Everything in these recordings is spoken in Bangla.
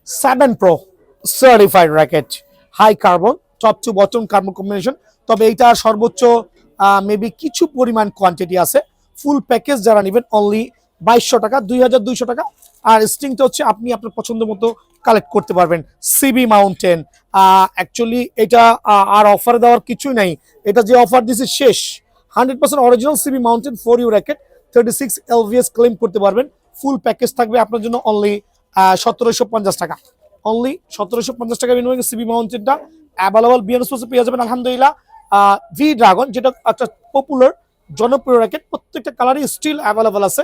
7 Pro certified racket, high carbon, top to bottom carbon combination. তবে এইটা সর্বোচ্চ মেবি কিছু পরিমাণ কোয়ান্টিটি আছে। ফুল প্যাকেজ যারা নেবেন অনলি 2200 টাকা, 2200 টাকা। আর স্ট্রিংটা হচ্ছে আপনি আপনার পছন্দ মতো কালেক্ট করতে পারবেন। সিবি মাউন্টেন, অ্যাকচুয়ালি এটা আর অফার দেওয়ার কিছুই নাই, এটা যে অফার দিচ্ছে শেষ। 100% original CB mountain for you racket, 36 LVS claim করতে পারবেন। ফুল প্যাকেজ থাকবে আপনার জন্য অনলি 1750 টাকা। অনলি 1750 টাকা বিনিময়ে সিবি মাউন্টেনটা অ্যাভেলেবল বিএনএস পেয়ে যাবেন আলহামদুলিল্লাহ। ভি ড্রাগন, যেটা একটা পপুলার জনপ্রিয় র্যাকেট, প্রত্যেকটা কালারই স্টিল অ্যাভেলেবল আছে।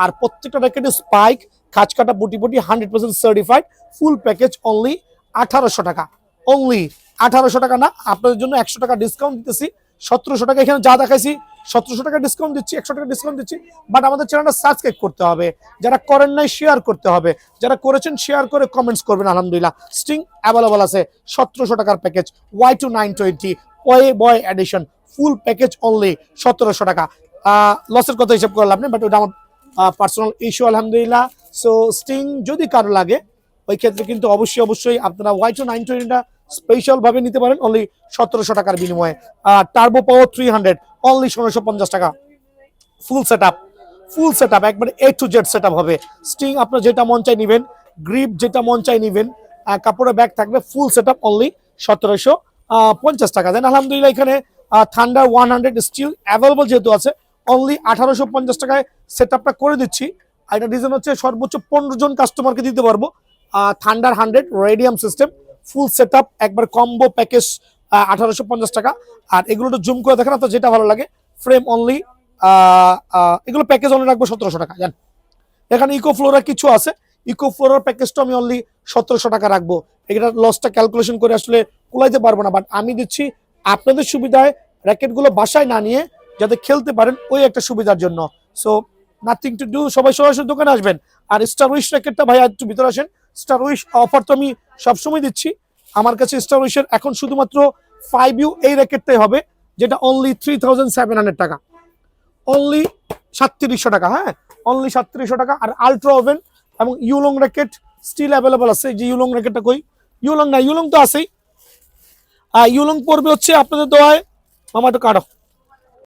আর প্রত্যেকটা র্যাকেটে স্পাইক, খাঁচ কাটা, বুটি 100% সার্টিফাইড। ফুল প্যাকেজ অনলি 1800 টাকা। অনলি 1800 টাকা না, আপনাদের জন্য 100 টাকা ডিসকাউন্ট দিতেছি। 1700 টাকা এখানে যা দেখাইছি 1700 টাকা ডিসকাউন্ট দিচ্ছি, 100 টাকা ডিসকাউন্ট দিচ্ছি। বাট আমাদের চ্যানেলটা সাবস্ক্রাইব করতে হবে, যারা করেন নাই শেয়ার করতে হবে, যারা করেছেন শেয়ার করে কমেন্টস করবেন। আলহামদুলিল্লাহ স্ট্রিং অ্যাভেলেবল আছে। 1700 টাকার প্যাকেজ Y2 920 বয় এডিশন, ফুল প্যাকেজ অনলি 1700 টাকা। লসের কথা হিসাব করলাম না, বাট ওটা আমার পার্সোনাল ইস্যু আলহামদুলিল্লাহ। সো স্টিং যদি কারো লাগে ওই ক্ষেত্রে কিন্তু অবশ্যই আপনারা Y2 920টা স্পেশাল ভাবে নিতে পারেন অনলি 1700 টাকার বিনিময়ে। টার্বো পাওয়ার 300 অনলি 1650 টাকা। ফুল সেটআপ একবারে A to Z সেটআপ হবে। স্টিং আপনার যেটা মন চাই নিবেন, গ্রিপ যেটা মন চাই নিবেন, কাপড়ের ব্যাগ থাকবে। ফুল সেটআপ অনলি 1750 টাকা। দেন আলহামদুলিল্লাহ এখানে থান্ডার 100 স্টিল অ্যাভেলেবল যেহেতু আছে, অনলি 1850 টাকায় সেটআপটা করে দিচ্ছি। আর এটা রিজন হচ্ছে সর্বোচ্চ 15 জন কাস্টমারকে দিতে পারবো। Thunder 100 radium system, full setup একবার কম্বো প্যাকেজ 1850 টাকা। আর এগুলো একটু জুম করে দেখেন আপনার যেটা ভালো লাগে। ফ্রেম অনলি, এগুলো প্যাকেজ অনলি রাখবো 1700 টাকা। জান এখানে ইকো ফ্লোরা কিছু আছে, ইকো ফ্লোরার প্যাকেজটা আমি অনলি 1700 টাকা রাখবো। এটা লসটা ক্যালকুলেশন করে আসলে কুলাইতে পারবো না, বাট আমি দিচ্ছি আপনাদের সুবিধায়, র্যাকেটগুলো বাসায় না নিয়ে যাতে খেলতে পারেন ওই একটা সুবিধার জন্য। সো নাথিং টু ডু, সবাই সরাসরি দোকানে আসবেন। আর স্টার উইশ র্যাকেটটা ভাই একটু ভিতরে আসেন। স্টার উইশ অফার তো আমি সবসময় দিচ্ছি। আমার কাছে স্টার উইশের এখন শুধুমাত্র 5U এই র্যাকেটটাই হবে, যেটা অনলি 3700 টাকা, অনলি 3700 টাকা। হ্যাঁ, অনলি 3700 টাকা। আর আলট্রা ওভেন এবং ইউলং র্যাকেট স্টিল অ্যাভেলেবল আছে। যে ইউলং র্যাকেটটা কই, ইউলং না, ইউলং তো আছেই। ইউলং পড়বে হচ্ছে আপনাদের দোয়ায়। মামা একটু কাটো।